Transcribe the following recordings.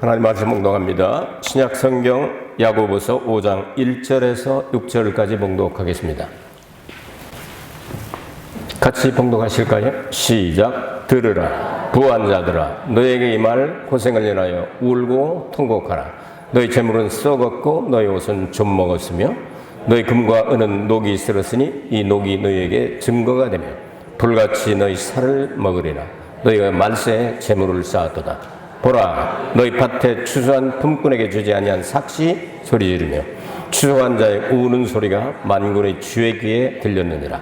하나님 말씀 봉독합니다. 신약 성경 야고보서 5장 1절에서 6절까지 봉독하겠습니다. 같이 봉독하실까요? 시작. 들으라 부한 자들아, 너에게 이 말 고생을 인하여 울고 통곡하라. 너희 재물은 썩었고 너희 옷은 좀 먹었으며 너희 금과 은은 녹이 쓸었으니 이 녹이 너희에게 증거가 되며 불같이 너희 살을 먹으리라. 너희가 말세에 재물을 쌓았도다. 보라, 너희 밭에 추수한 품꾼에게 주지 아니한 삭시 소리 지르며 추수한 자의 우는 소리가 만군의 주의 귀에 들렸느니라.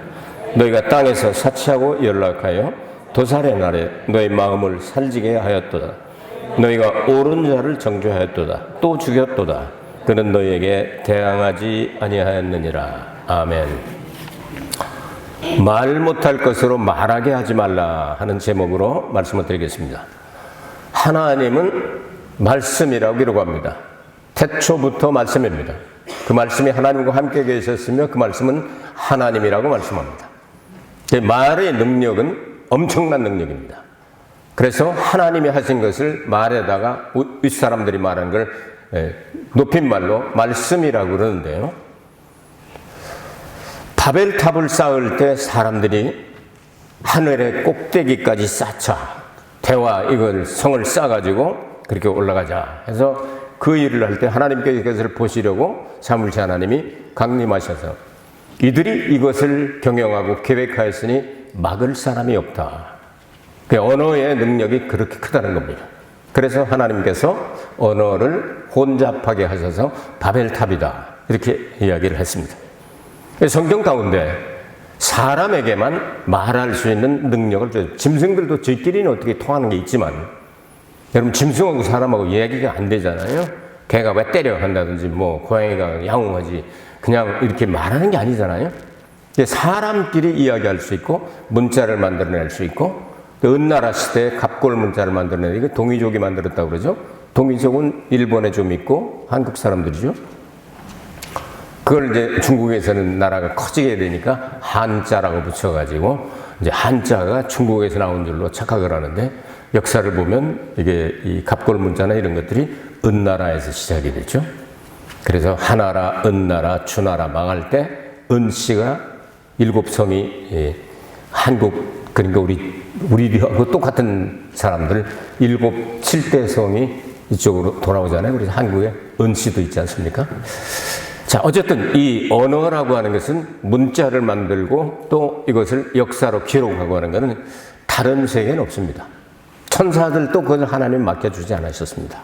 너희가 땅에서 사치하고 연락하여 도살의 날에 너희 마음을 살지게 하였도다. 너희가 옳은 자를 정죄하였도다. 또 죽였도다. 그는 너희에게 대항하지 아니하였느니라. 아멘. 말 못할 것으로 말하게 하지 말라 하는 제목으로 말씀을 드리겠습니다. 하나님은 말씀이라고 기록합니다. 태초부터 말씀입니다. 그 말씀이 하나님과 함께 계셨으며 그 말씀은 하나님이라고 말씀합니다. 말의 능력은 엄청난 능력입니다. 그래서 하나님이 하신 것을 말에다가 윗사람들이 말한 걸 높임말로 말씀이라고 그러는데요. 바벨탑을 쌓을 때 사람들이 하늘의 꼭대기까지 쌓자. 대와 이걸 성을 쌓아가지고 그렇게 올라가자 해서 그 일을 할 때 하나님께서 이것을 보시려고 사무엘체 하나님이 강림하셔서 이들이 이것을 경영하고 계획하였으니 막을 사람이 없다. 그 언어의 능력이 그렇게 크다는 겁니다. 그래서 하나님께서 언어를 혼잡하게 하셔서 바벨탑이다 이렇게 이야기를 했습니다. 성경 가운데 사람에게만 말할 수 있는 능력을 줘요. 짐승들도 저희끼리는 어떻게 통하는 게 있지만 여러분 짐승하고 사람하고 이야기가 안 되잖아요. 개가 왜 때려 한다든지 뭐 고양이가 야옹하지 그냥 이렇게 말하는 게 아니잖아요. 사람끼리 이야기할 수 있고 문자를 만들어낼 수 있고 은나라 시대에 갑골 문자를 만들어내는 이거 동이족이 만들었다고 그러죠. 동이족은 일본에 좀 있고 한국 사람들이죠. 그걸 이제 중국에서는 나라가 커지게 되니까 한자라고 붙여가지고 이제 한자가 중국에서 나온 줄로 착각을 하는데 역사를 보면 이게 이 갑골 문자나 이런 것들이 은나라에서 시작이 됐죠. 그래서 하나라, 은나라, 주나라 망할 때 은씨가 7성이 한국 그러니까 우리하고 똑같은 사람들 7대 성이 이쪽으로 돌아오잖아요. 그래서 한국에 은씨도 있지 않습니까? 자, 어쨌든 이 언어라고 하는 것은 문자를 만들고 또 이것을 역사로 기록하고 하는 것은 다른 세계는 없습니다. 천사들도 그걸 하나님 맡겨주지 않으셨습니다.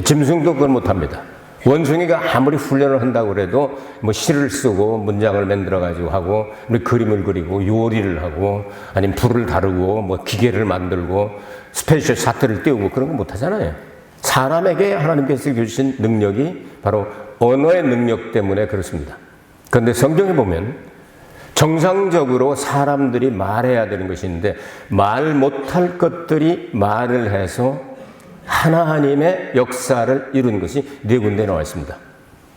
짐승도 그걸 못합니다. 원숭이가 아무리 훈련을 한다고 해도 뭐 시를 쓰고 문장을 만들어가지고 하고 그림을 그리고 요리를 하고 아니면 불을 다루고 뭐 기계를 만들고 스페셜 사트를 띄우고 그런 거 못하잖아요. 사람에게 하나님께서 주신 능력이 바로 언어의 능력 때문에 그렇습니다. 그런데 성경에 보면 정상적으로 사람들이 말해야 되는 것이 있는데 말 못할 것들이 말을 해서 하나님의 역사를 이룬 것이 4군데 나와 있습니다.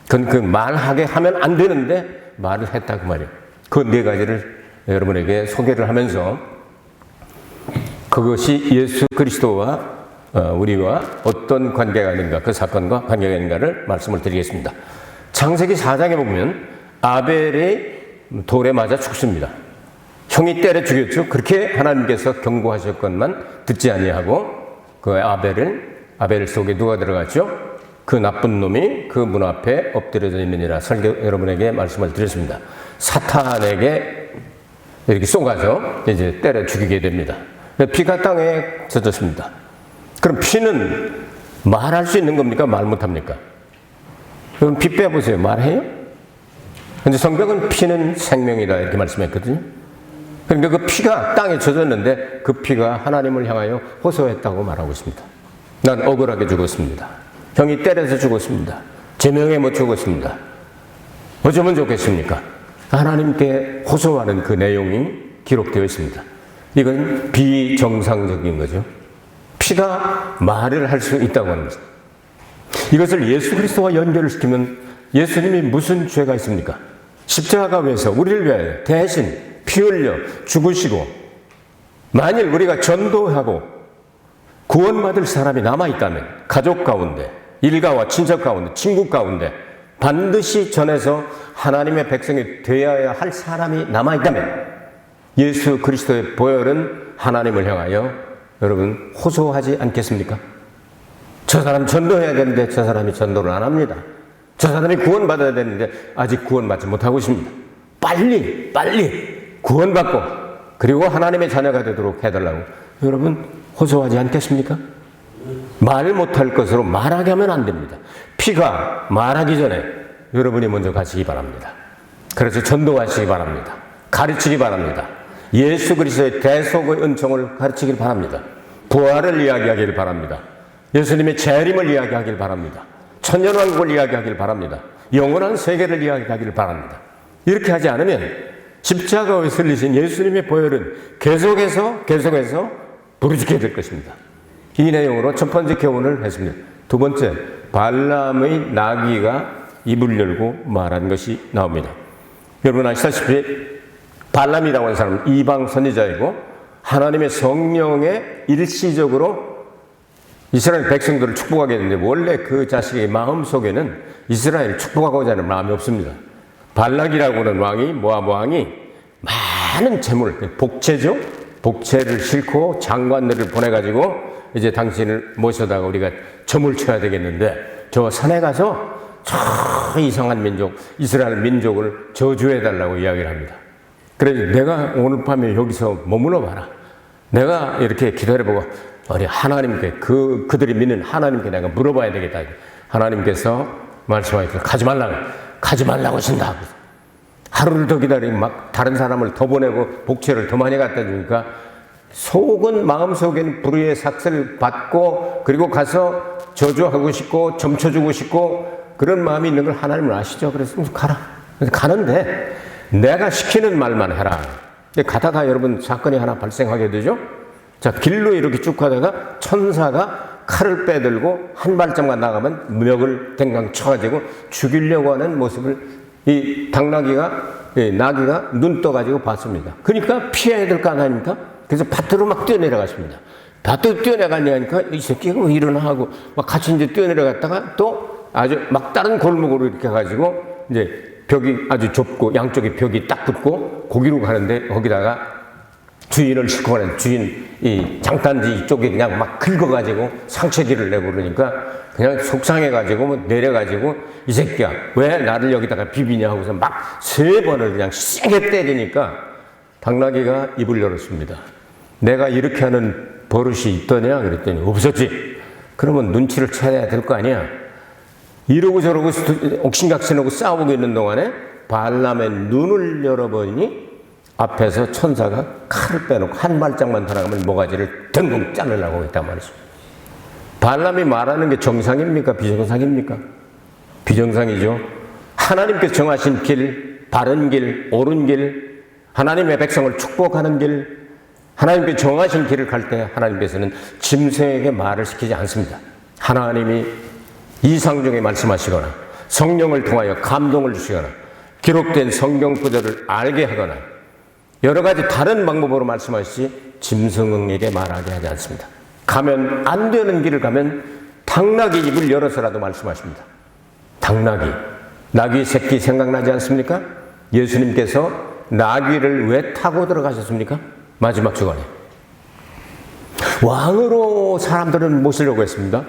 그건 그 말하게 하면 안 되는데 말을 했다 그 말이에요. 그 4가지를 여러분에게 소개를 하면서 그것이 예수 그리스도와 우리와 어떤 관계가 있는가, 그 사건과 관계가 있는가를 말씀을 드리겠습니다. 창세기 4장에 보면 아벨이 돌에 맞아 죽습니다. 형이 때려 죽였죠. 그렇게 하나님께서 경고하셨건만 듣지 아니하고 그 아벨 속에 누가 들어갔죠? 그 나쁜 놈이 그 문 앞에 엎드려져 있느니라 설교 여러분에게 말씀을 드렸습니다. 사탄에게 이렇게 쏘가서 이제 때려 죽이게 됩니다. 피가 땅에 젖었습니다. 그럼 피는 말할 수 있는 겁니까? 말 못합니까? 그럼 피 빼보세요. 말해요? 근데 성경은 피는 생명이다 이렇게 말씀했거든요. 그러니까 그 피가 땅에 젖었는데 그 피가 하나님을 향하여 호소했다고 말하고 있습니다. 난 억울하게 죽었습니다. 형이 때려서 죽었습니다. 제명에 못 죽었습니다. 어쩌면 좋겠습니까? 하나님께 호소하는 그 내용이 기록되어 있습니다. 이건 비정상적인 거죠. 피가 말을 할 수 있다고 하는 것입니다. 이것을 예수 그리스도와 연결을 시키면 예수님이 무슨 죄가 있습니까? 십자가가 위해서 우리를 위하여 대신 피 흘려 죽으시고 만일 우리가 전도하고 구원받을 사람이 남아있다면 가족 가운데, 일가와 친척 가운데, 친구 가운데 반드시 전해서 하나님의 백성이 되어야 할 사람이 남아있다면 예수 그리스도의 보혈은 하나님을 향하여 여러분 호소하지 않겠습니까? 저 사람 전도해야 되는데 저 사람이 전도를 안 합니다. 저 사람이 구원받아야 되는데 아직 구원받지 못하고 있습니다. 빨리 구원받고 그리고 하나님의 자녀가 되도록 해달라고 여러분 호소하지 않겠습니까? 말 못할 것으로 말하게 하면 안 됩니다. 피가 말하기 전에 여러분이 먼저 가시기 바랍니다. 그래서 전도하시기 바랍니다. 가르치기 바랍니다. 예수 그리스도의 대속의 은총을 가르치길 바랍니다. 부활을 이야기하길 바랍니다. 예수님의 재림을 이야기하길 바랍니다. 천년왕국을 이야기하길 바랍니다. 영원한 세계를 이야기하길 바랍니다. 이렇게 하지 않으면 십자가에 설리신 예수님의 보혈은 계속해서 부르짖게 될 것입니다. 이 내용으로 첫 번째 교훈을 했습니다. 두 번째, 발람의 나귀가 입을 열고 말한 것이 나옵니다. 여러분 아시다시피 발람이라고 하는 사람은 이방 선지자이고 하나님의 성령에 일시적으로 이스라엘 백성들을 축복하게 했는데 원래 그 자식의 마음속에는 이스라엘을 축복하고자 하는 마음이 없습니다. 발락이라고 하는 왕이 모압 왕이 많은 재물, 복채죠. 복채를 싣고 장관들을 보내가지고 이제 당신을 모셔다가 우리가 점을 쳐야 되겠는데 저 산에 가서 저 이상한 민족, 이스라엘 민족을 저주해달라고 이야기를 합니다. 그래서 내가 오늘 밤에 여기서 머물러 봐라. 내가 이렇게 기다려보고 우리 하나님께 그들이 믿는 하나님께 내가 물어봐야 되겠다. 하나님께서 말씀하셨어요. 가지 말라고 하신다. 하루를 더 기다리면 막 다른 사람을 더 보내고 복채를 더 많이 갖다 주니까 속은 마음속에는 불의의 삭슬 받고 그리고 가서 저주하고 싶고 점쳐주고 싶고 그런 마음이 있는 걸 하나님은 아시죠. 그래서 가라. 그래서 가는데 내가 시키는 말만 해라. 가다가 여러분 사건이 하나 발생하게 되죠. 자, 길로 이렇게 쭉 가다가 천사가 칼을 빼들고 한 발짝만 나가면 멱을 댕강 쳐가지고 죽이려고 하는 모습을 이 나귀가 눈 떠가지고 봤습니다. 그러니까 피해야 될 거 아닙니까? 그래서 밭으로 막 뛰어내려갔습니다. 밭으로 뛰어내가니까 이 새끼가 왜 이러나 하고 막 같이 이제 뛰어내려갔다가 또 아주 막 다른 골목으로 이렇게 가지고 이제 벽이 아주 좁고 양쪽에 벽이 딱 붙고 거기로 가는데 거기다가 주인을 싣고 가는 주인 이 장단지 쪽에 그냥 막 긁어가지고 상처질을 내고 그러니까 그냥 속상해가지고 뭐 내려가지고 이 새끼야 왜 나를 여기다가 비비냐 하고서 막 3번을 그냥 세게 때리니까 당나귀가 입을 열었습니다. 내가 이렇게 하는 버릇이 있더냐 그랬더니 없었지. 그러면 눈치를 채야 될 거 아니야. 이러고 저러고 옥신각신하고 싸우고 있는 동안에 발람의 눈을 열어보니 앞에서 천사가 칼을 빼놓고 한 발짝만 더 나가면 모가지를 덩덩 자르려고 했단 말이죠. 발람이 말하는 게 정상입니까? 비정상입니까? 비정상이죠. 하나님께서 정하신 길, 바른 길, 옳은 길, 하나님의 백성을 축복하는 길, 하나님께서 정하신 길을 갈 때 하나님께서는 짐승에게 말을 시키지 않습니다. 하나님이 이상 중에 말씀하시거나 성령을 통하여 감동을 주시거나 기록된 성경 구절을 알게 하거나 여러 가지 다른 방법으로 말씀하시지 짐승에게 말하게 하지 않습니다. 가면 안 되는 길을 가면 당나귀 입을 열어서라도 말씀하십니다. 당나귀, 나귀 새끼 생각나지 않습니까? 예수님께서 나귀를 왜 타고 들어가셨습니까? 마지막 주간에 왕으로 사람들은 모시려고 했습니다.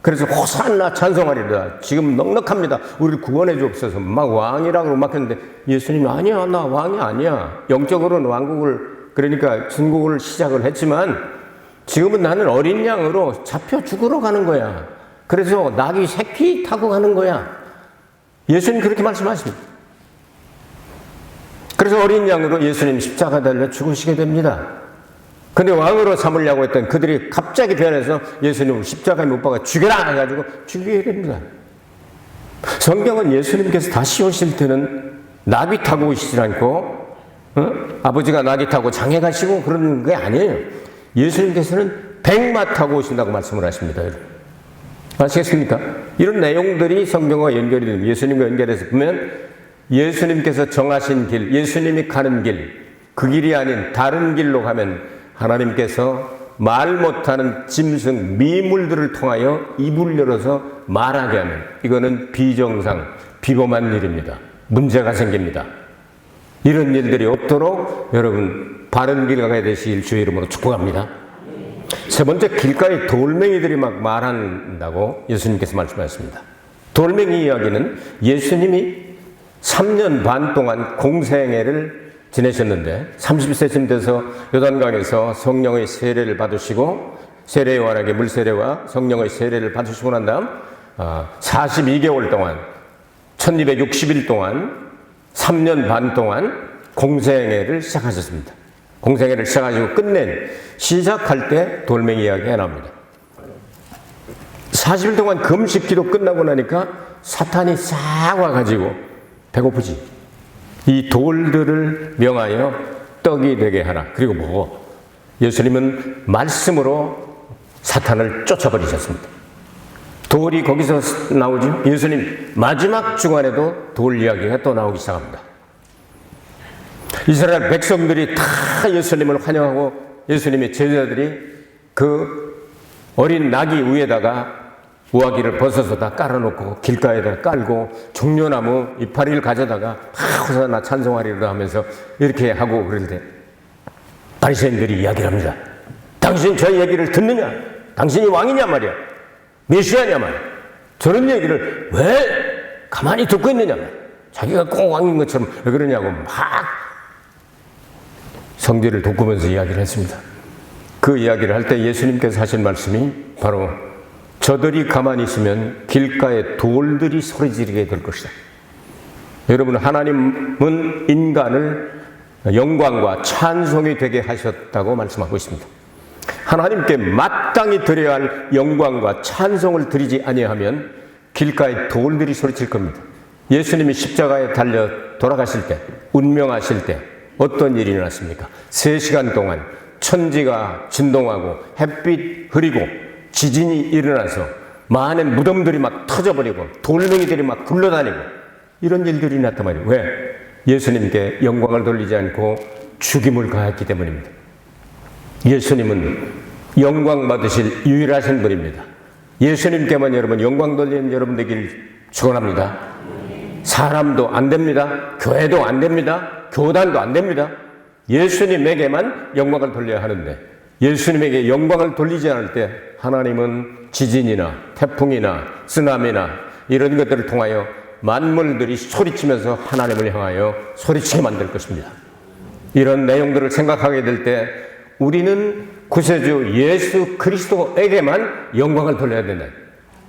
그래서 호산나 찬송하리라. 지금 넉넉합니다. 우리를 구원해 주옵소서. 막 왕이라고 막 했는데 예수님이 아니야, 나 왕이 아니야. 영적으로는 왕국을 그러니까 중국을 시작을 했지만 지금은 나는 어린 양으로 잡혀 죽으러 가는 거야. 그래서 나귀 새끼 타고 가는 거야. 예수님 그렇게 말씀하십니다. 그래서 어린 양으로 예수님 십자가 달려 죽으시게 됩니다. 근데 왕으로 삼으려고 했던 그들이 갑자기 변해서 예수님을 십자가에 못 박아 죽여라 해가지고 죽이게 됩니다. 성경은 예수님께서 다시 오실 때는 나귀 타고 오시지 않고 아버지가 나귀 타고 장에 가시고 그런 게 아니에요. 예수님께서는 백마 타고 오신다고 말씀을 하십니다. 아시겠습니까? 이런 내용들이 성경과 연결이 됩니다. 예수님과 연결해서 보면 예수님께서 정하신 길, 예수님이 가는 길, 그 길이 아닌 다른 길로 가면 하나님께서 말 못하는 짐승, 미물들을 통하여 입을 열어서 말하게 하면 이거는 비정상, 비범한 일입니다. 문제가 생깁니다. 이런 일들이 없도록 여러분 바른 길 가게 되시길 주의 이름으로 축복합니다. 세 번째, 길가에 돌멩이들이 막 말한다고 예수님께서 말씀하셨습니다. 돌멩이 이야기는 예수님이 3년 반 동안 공생애를 지내셨는데 30세쯤 돼서 요단강에서 성령의 세례를 받으시고 세례 요한에게 물세례와 성령의 세례를 받으시고 난 다음 42개월 동안 1260일 동안 3년 반 동안 공생애를 시작하셨습니다. 공생애를 시작하시고 시작할 때 돌멩이 이야기가 나옵니다. 40일 동안 금식 기도 끝나고 나니까 사탄이 싹 와가지고 배고프지. 이 돌들을 명하여 떡이 되게 하라. 그리고 먹어. 예수님은 말씀으로 사탄을 쫓아버리셨습니다. 돌이 거기서 나오죠. 예수님 마지막 주간에도 돌 이야기가 또 나오기 시작합니다. 이스라엘 백성들이 다 예수님을 환영하고 예수님의 제자들이 그 어린 나귀 위에다가 우아기를 벗어서 다 깔아놓고 길가에다 깔고 종려나무 이파리를 가져다가 호산나 찬송하리라 하면서 이렇게 하고 그럴 때 바리새인들이 이야기를 합니다. 당신 저 얘기를 듣느냐? 당신이 왕이냐 말이야. 메시아냐 말이야. 저런 얘기를 왜 가만히 듣고 있느냐 말이야. 자기가 꼭 왕인 것처럼 왜 그러냐고 막 성질을 돋구면서 이야기를 했습니다. 그 이야기를 할 때 예수님께서 하신 말씀이 바로 저들이 가만히 있으면 길가에 돌들이 소리 지르게 될 것이다. 여러분, 하나님은 인간을 영광과 찬송이 되게 하셨다고 말씀하고 있습니다. 하나님께 마땅히 드려야 할 영광과 찬송을 드리지 아니하면 길가에 돌들이 소리칠 겁니다. 예수님이 십자가에 달려 돌아가실 때, 운명하실 때 어떤 일이 일어났습니까? 3시간 동안 천지가 진동하고 햇빛 흐리고 지진이 일어나서 많은 무덤들이 막 터져버리고 돌멩이들이 막 굴러다니고 이런 일들이 일어났단 말이에요. 왜? 예수님께 영광을 돌리지 않고 죽임을 가했기 때문입니다. 예수님은 영광 받으실 유일하신 분입니다. 예수님께만 여러분 영광 돌리는 여러분 되길 축원합니다. 사람도 안 됩니다. 교회도 안 됩니다. 교단도 안 됩니다. 예수님에게만 영광을 돌려야 하는데 예수님에게 영광을 돌리지 않을 때 하나님은 지진이나 태풍이나 쓰나미나 이런 것들을 통하여 만물들이 소리치면서 하나님을 향하여 소리치게 만들 것입니다. 이런 내용들을 생각하게 될 때 우리는 구세주 예수 그리스도에게만 영광을 돌려야 된다.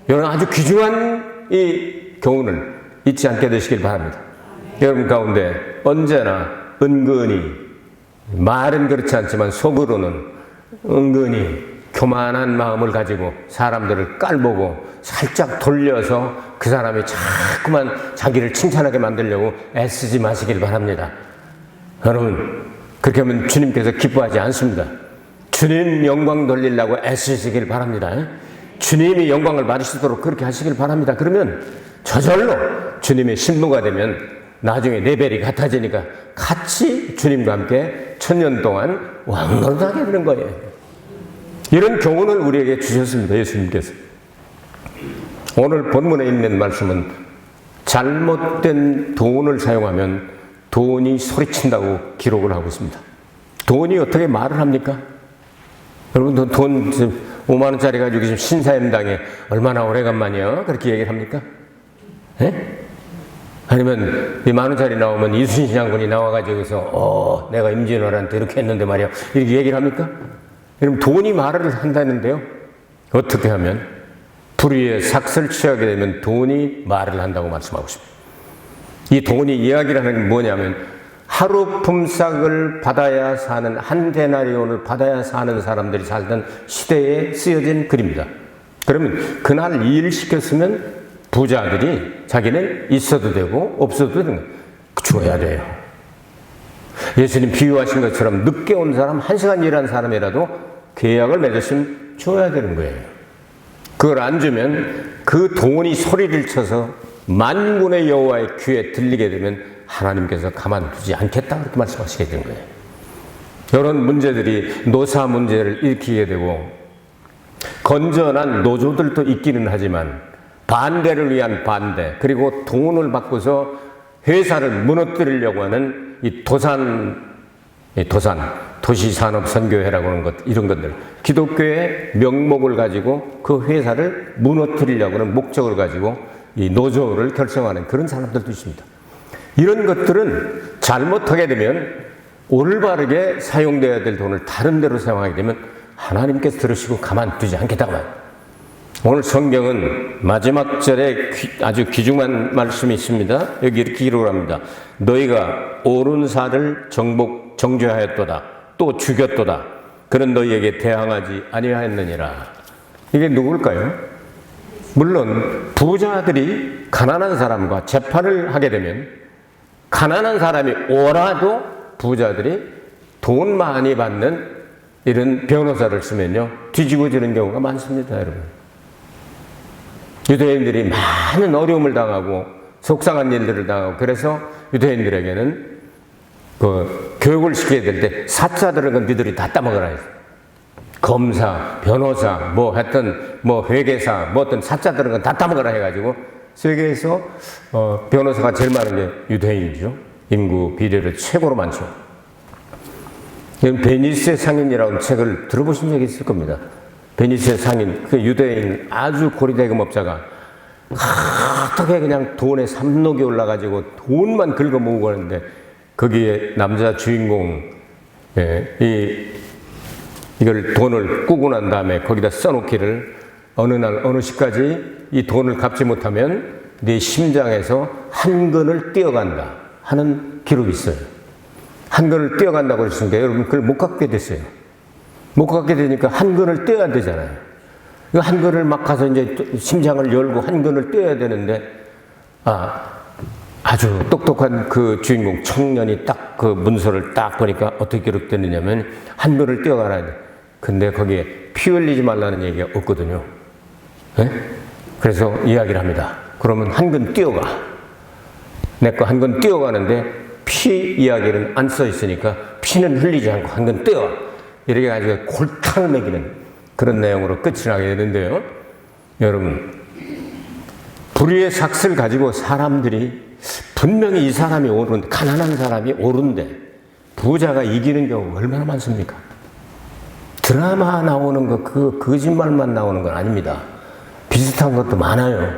이런 아주 귀중한 이 교훈을 잊지 않게 되시길 바랍니다. 여러분 가운데 언제나 은근히 말은 그렇지 않지만 속으로는 은근히 교만한 마음을 가지고 사람들을 깔보고 살짝 돌려서 그 사람이 자꾸만 자기를 칭찬하게 만들려고 애쓰지 마시길 바랍니다. 여러분 그렇게 하면 주님께서 기뻐하지 않습니다. 주님 영광 돌리려고 애쓰시길 바랍니다. 주님이 영광을 받으시도록 그렇게 하시길 바랍니다. 그러면 저절로 주님의 신부가 되면 나중에 레벨이 같아지니까 같이 주님과 함께 1000년 동안 왕노릇하게 되는 거예요. 이런 교훈을 우리에게 주셨습니다. 예수님께서. 오늘 본문에 있는 말씀은 잘못된 돈을 사용하면 돈이 소리친다고 기록을 하고 있습니다. 돈이 어떻게 말을 합니까? 여러분 돈 5만 원짜리 가지고 지금 신사임당에 얼마나 오래간만이야? 그렇게 얘기를 합니까? 예? 아니면 이 10,000원짜리 나오면 이순신 장군이 나와가지고서 내가 임진왜란때 이렇게 했는데 말이야 이렇게 얘기를 합니까? 여러분 돈이 말을 한다는데요. 어떻게 하면 불의의 삭슬 취하게 되면 돈이 말을 한다고 말씀하고 있습니다. 이 돈이 이야기를 하는 게 뭐냐면 하루 품삯을 받아야 사는 한 데나리온을 받아야 사는 사람들이 살던 시대에 쓰여진 글입니다. 그러면 그날 일 시켰으면 부자들이 자기는 있어도 되고 없어도 되는 거예요. 줘야 돼요. 예수님 비유하신 것처럼 늦게 온 사람, 1시간 일한 사람이라도 계약을 맺으시면 줘야 되는 거예요. 그걸 안 주면 그 돈이 소리를 쳐서 만군의 여호와의 귀에 들리게 되면 하나님께서 가만두지 않겠다 그렇게 말씀하시게 된 거예요. 이런 문제들이 노사 문제를 일으키게 되고, 건전한 노조들도 있기는 하지만 반대를 위한 반대, 그리고 돈을 받고서 회사를 무너뜨리려고 하는 이 도시산업선교회라고 하는 것, 이런 것들, 기독교의 명목을 가지고 그 회사를 무너뜨리려고 하는 목적을 가지고 이 노조를 결성하는 그런 사람들도 있습니다. 이런 것들은 잘못하게 되면, 올바르게 사용되어야 될 돈을 다른 데로 사용하게 되면 하나님께서 들으시고 가만두지 않겠다고. 오늘 성경은 마지막 절에 아주 귀중한 말씀이 있습니다. 여기 이렇게 기록을 합니다. 너희가 옳은 사를 정죄하였도다, 또 죽였도다. 그런 너희에게 대항하지 아니하였느니라. 이게 누굴까요? 물론 부자들이 가난한 사람과 재판을 하게 되면, 가난한 사람이 오라도 부자들이 돈 많이 받는 이런 변호사를 쓰면요, 뒤집어지는 경우가 많습니다, 여러분. 유대인들이 많은 어려움을 당하고 속상한 일들을 당하고, 그래서 유대인들에게는 그 교육을 시켜야 될 때 사자들은 건 니들이 다 따먹으라 해서, 검사, 변호사, 뭐 하여튼 뭐 회계사, 뭐 어떤 사자들은 건 다 따먹으라 해가지고 세계에서 변호사가 제일 많은 게 유대인이죠. 인구 비례를 최고로 많죠. 베니스의 상인이라는 책을 들어보신 적이 있을 겁니다. 베니스의 상인, 그 유대인 아주 고리대금업자가 어떻게 그냥 돈에 삼록이 올라가지고 돈만 긁어 모으고 하는데, 거기에 남자 주인공, 이걸 돈을 꾸고 난 다음에 거기다 써놓기를, 어느 날 어느 시까지 이 돈을 갚지 못하면 네 심장에서 한 근을 떼어간다 하는 기록이 있어요. 한 근을 떼어간다고 했으니까 여러분 그걸 못 갚게 됐어요. 못 갚게 되니까 한 근을 떼어야 되잖아요. 한 근을 막 가서 이제 심장을 열고 한 근을 떼어야 되는데, 아주 똑똑한 그 주인공 청년이 딱 그 문서를 딱 보니까 어떻게 기록되느냐면, 한 근을 떼어가라 해. 근데 거기에 피 흘리지 말라는 얘기가 없거든요. 네? 그래서 이야기를 합니다. 그러면 한 근 떼어가. 내 거 한 근 떼어가는데 피 이야기는 안 써 있으니까 피는 흘리지 않고 한 근 떼어. 이렇게 가지고 골탕을 먹이는 그런 내용으로 끝이 나게 되는데요. 여러분, 불의의 삭슬 가지고 사람들이 분명히 이 사람이 옳은데, 가난한 사람이 옳은데 부자가 이기는 경우가 얼마나 많습니까? 드라마 나오는 거, 그 거짓말만 나오는 건 아닙니다. 비슷한 것도 많아요.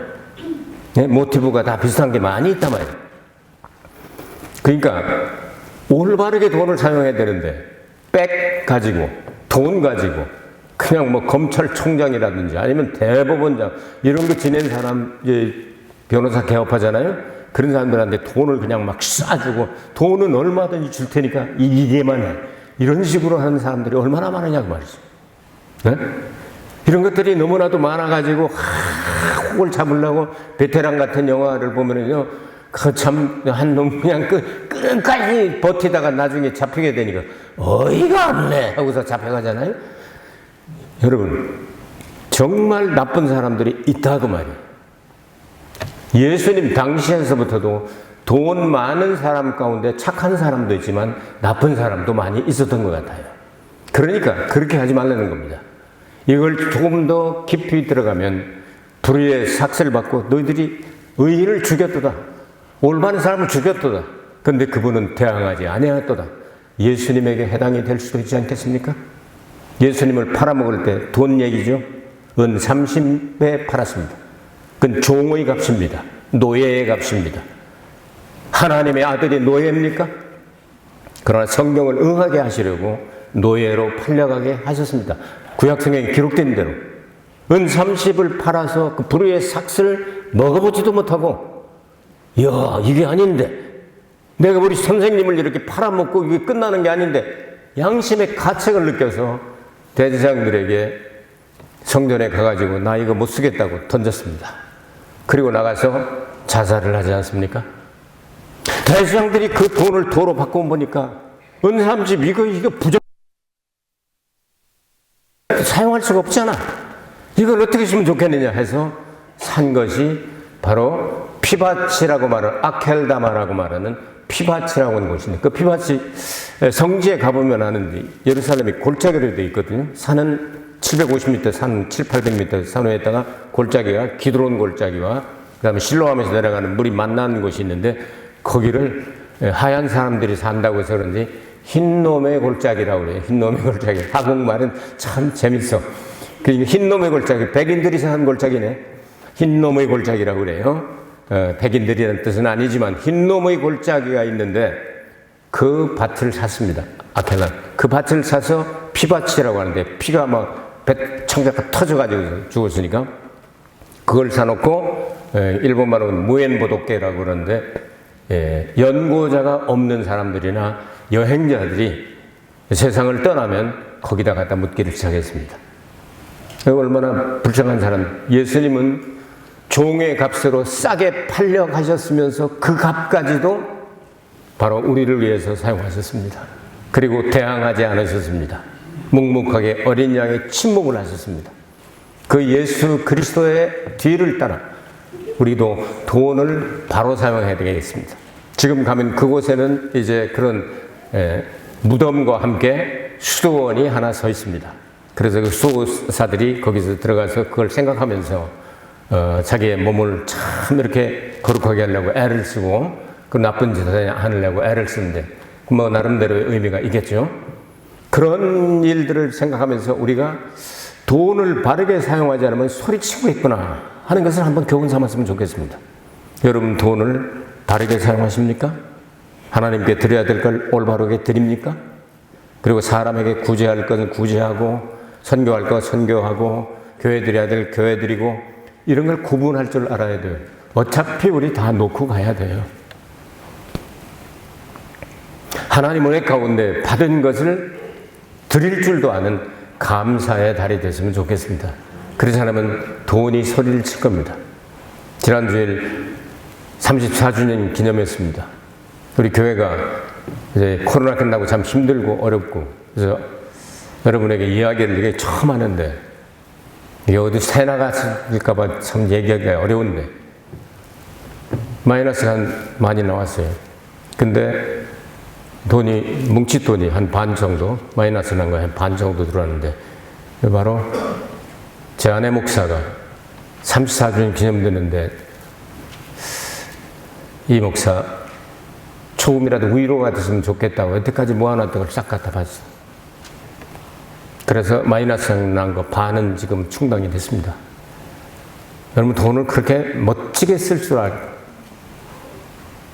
네? 모티브가 다 비슷한 게 많이 있단 말이에요. 그러니까 올바르게 돈을 사용해야 되는데, 백 가지고, 돈 가지고, 그냥 뭐 검찰총장이라든지 아니면 대법원장, 이런 거 지낸 사람, 변호사 개업하잖아요? 그런 사람들한테 돈을 그냥 막 쏴주고, 돈은 얼마든지 줄 테니까 이기게만 해. 이런 식으로 하는 사람들이 얼마나 많으냐고 말이죠. 네? 이런 것들이 너무나도 많아가지고, 혹을 잡으려고 베테랑 같은 영화를 보면은요, 한 놈 그냥 끝까지 버티다가 나중에 잡히게 되니까 어이가 없네 하고서 잡혀가잖아요. 여러분, 정말 나쁜 사람들이 있다고 말이에요. 예수님 당시에서부터도 돈 많은 사람 가운데 착한 사람도 있지만 나쁜 사람도 많이 있었던 것 같아요. 그러니까 그렇게 하지 말라는 겁니다. 이걸 조금 더 깊이 들어가면, 불의의 삭슬 받고 너희들이 의인을 죽였도다, 올바른 사람을 죽였도다, 근데 그분은 대항하지 아니하였도다, 예수님에게 해당이 될 수도 있지 않겠습니까? 예수님을 팔아먹을 때 돈 얘기죠. 은 30배 팔았습니다. 그건 종의 값입니다. 노예의 값입니다. 하나님의 아들이 노예입니까? 그러나 성경을 응하게 하시려고 노예로 팔려가게 하셨습니다. 구약성경에 기록된 대로 은 30을 팔아서 그 불의의 삭슬 먹어보지도 못하고, 이야, 이게 아닌데, 내가 우리 선생님을 이렇게 팔아먹고 이게 끝나는 게 아닌데, 양심의 가책을 느껴서 대제사장들에게 성전에 가가지고 나 이거 못 쓰겠다고 던졌습니다. 그리고 나가서 자살을 하지 않습니까? 대제사장들이 그 돈을 도로 바꿔 보니까 은 30 이거 부정 사용할 수가 없잖아. 이걸 어떻게 쓰면 좋겠느냐 해서 산 것이 바로 피바치라고 말하는, 아켈다마라고 말하는 피밭이라고 하는 곳인데, 그 피밭이 성지에 가보면 아는데, 예루살렘이 골짜기로 되어 있거든요. 산은 750m, 산 7, 800m 산 위에다가 골짜기가, 기드론 골짜기와 그 다음에 실로암에서 내려가는 물이 만나는 곳이 있는데, 거기를 하얀 사람들이 산다고 해서 그런지 흰놈의 골짜기라고 그래요. 흰놈의 골짜기. 한국말은 참 재밌어. 그러니까 흰놈의 골짜기, 백인들이 사는 골짜기네. 흰놈의 골짜기라고 그래요. 백인들이라는 뜻은 아니지만 흰놈의 골짜기가 있는데 그 밭을 샀습니다. 아켈란. 그 밭을 사서 피밭이라고 하는데, 피가 막 창자가 터져가지고 죽었으니까 그걸 사놓고, 일본말로는 무엔보도케라고 그러는데, 연고자가 없는 사람들이나 여행자들이 세상을 떠나면 거기다 갖다 묻기를 시작했습니다. 얼마나 불쌍한 사람. 예수님은 종의 값으로 싸게 팔려 가셨으면서 그 값까지도 바로 우리를 위해서 사용하셨습니다. 그리고 대항하지 않으셨습니다. 묵묵하게 어린 양의 침묵을 하셨습니다. 그 예수 그리스도의 뒤를 따라 우리도 돈을 바로 사용해야 되겠습니다. 지금 가면 그곳에는 이제 그런 무덤과 함께 수도원이 하나 서 있습니다. 그래서 그 수도사들이 거기서 들어가서 그걸 생각하면서 자기의 몸을 참 이렇게 거룩하게 하려고 애를 쓰고, 그 나쁜 짓을 하려고 애를 쓰는데, 뭐 나름대로의 의미가 있겠죠. 그런 일들을 생각하면서 우리가 돈을 바르게 사용하지 않으면 소리치고 있구나 하는 것을 한번 교훈 삼았으면 좋겠습니다. 여러분, 돈을 바르게 사용하십니까? 하나님께 드려야 될 걸 올바르게 드립니까? 그리고 사람에게 구제할 것은 구제하고, 선교할 것 선교하고, 교회 드려야 될 교회 드리고, 이런 걸 구분할 줄 알아야 돼요. 어차피 우리 다 놓고 가야 돼요. 하나님 은혜 가운데 받은 것을 드릴 줄도 아는 감사의 달이 됐으면 좋겠습니다. 그렇지 않으면 돈이 소리를 칠 겁니다. 지난주일 34주년 기념했습니다. 우리 교회가 이제 코로나 끝나고 참 힘들고 어렵고, 그래서 여러분에게 이야기를 이게 처음 하는데, 이게 어디 새 나갔을까봐 참 얘기하기가 어려운데, 마이너스가 많이 나왔어요. 근데 돈이, 뭉칫돈이 한 반 정도, 마이너스 난 거 한 반 정도 들어왔는데, 바로 제 아내 목사가 34주년 기념되는데, 이 목사 조금이라도 위로가 됐으면 좋겠다고 여태까지 모아놨던 걸 싹 갖다 봤어요. 그래서 마이너스 난 거 반은 지금 충당이 됐습니다. 여러분, 돈을 그렇게 멋지게 쓸 줄 알고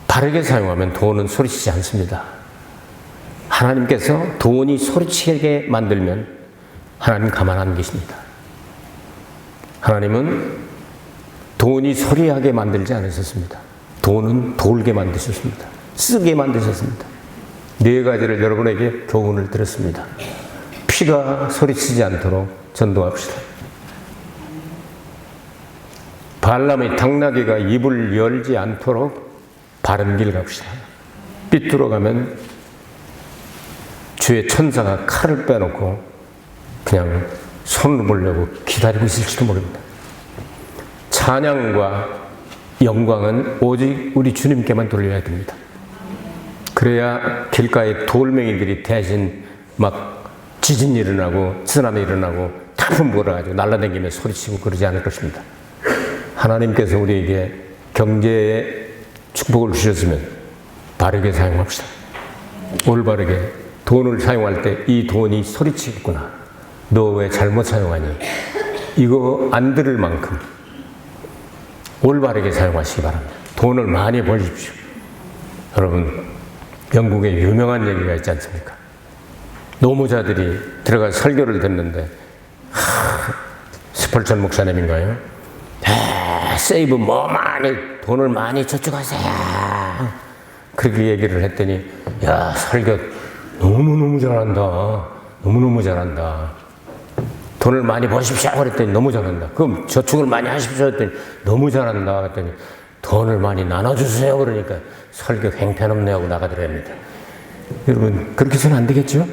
바르게 사용하면 돈은 소리치지 않습니다. 하나님께서 돈이 소리치게 만들면 하나님 가만 안 계십니다. 하나님은 돈이 소리하게 만들지 않으셨습니다. 돈은 돌게 만드셨습니다. 쓰게 만드셨습니다. 네 가지를 여러분에게 교훈을 드렸습니다. 피가 소리치지 않도록 전도합시다. 발람의 당나귀가 입을 열지 않도록 바른 길 갑시다. 삐뚤어가면 주의 천사가 칼을 빼놓고 그냥 손을 보려고 기다리고 있을지도 모릅니다. 찬양과 영광은 오직 우리 주님께만 돌려야 됩니다. 그래야 길가에 돌멩이들이 대신 막 지진이 일어나고 쓰나미 일어나고 태풍 불어가지고 날아다니며 소리치고 그러지 않을 것입니다. 하나님께서 우리에게 경제의 축복을 주셨으면 바르게 사용합시다. 올바르게 돈을 사용할 때 이 돈이 소리치겠구나. 너 왜 잘못 사용하니? 이거 안 들을 만큼 올바르게 사용하시기 바랍니다. 돈을 많이 벌십시오. 여러분, 영국에 유명한 얘기가 있지 않습니까? 노무자들이 들어가서 설교를 듣는데, 스펄전 목사님인가요? 세이브 뭐 많이, 돈을 많이 저축하세요. 그렇게 얘기를 했더니, 야, 설교 너무너무 잘한다. 너무너무 잘한다. 돈을 많이 버십시오. 그랬더니 너무 잘한다. 그럼 저축을 많이 하십시오. 했더니 너무 잘한다. 그랬더니 돈을 많이 나눠주세요. 그러니까 설교 행편없네 하고 나가더랍니다. 여러분, 그렇게 해서는 안 되겠죠?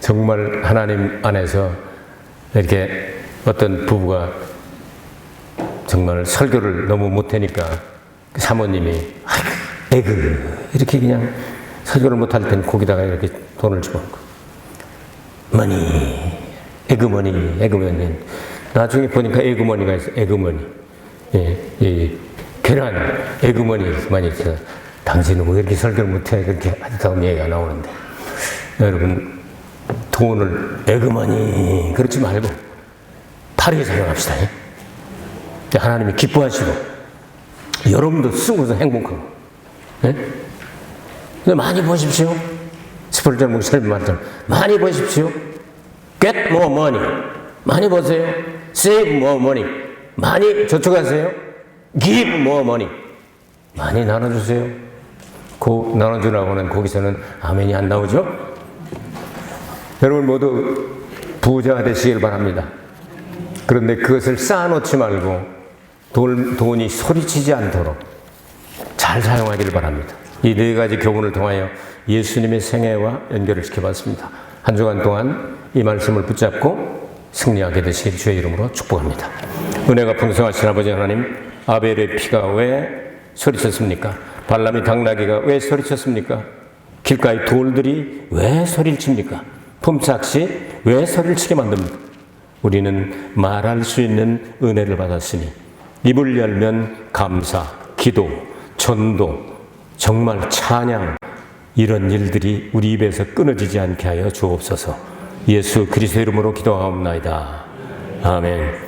정말 하나님 안에서 이렇게 어떤 부부가 정말 설교를 너무 못하니까 사모님이 에그 이렇게 그냥 설교를 못할 땐 거기다가 이렇게 돈을 집어넣고 머니 에그머니 나중에 보니까 에그머니가 있어. 에그머니 계란 에그머니 많이 있어. 당신은 왜 이렇게 설교를 못해? 그렇게 하다 얘기가 나오는데 여러분 돈을 에그머니 그렇지 말고 바르게 사용합시다. 하나님이 기뻐하시고 여러분도 쓰고서 행복하고 많이 보십시오. 스펄전 목사님 말처럼 많이 보십시오. Get more money. 많이 보세요. Save more money. 많이 저축하세요. Give more money. 많이 나눠주세요. 나눠주라고는 거기서는 아멘이 안 나오죠? 여러분 모두 부자가 되시길 바랍니다. 그런데 그것을 쌓아놓지 말고 돈이 소리치지 않도록 잘 사용하기를 바랍니다. 이 네 가지 교훈을 통하여 예수님의 생애와 연결을 시켜봤습니다. 한 주간 동안 이 말씀을 붙잡고 승리하게 되시길 주의 이름으로 축복합니다. 은혜가 풍성하신 아버지 하나님, 아벨의 피가 왜 소리쳤습니까? 발람이 당나귀가 왜 소리쳤습니까? 길가의 돌들이 왜 소리를 칩니까? 품삯이 왜 소리를 치게 만듭니까? 우리는 말할 수 있는 은혜를 받았으니 입을 열면 감사, 기도, 전도, 정말 찬양 이런 일들이 우리 입에서 끊어지지 않게 하여 주옵소서. 예수 그리스도 이름으로 기도하옵나이다. 아멘.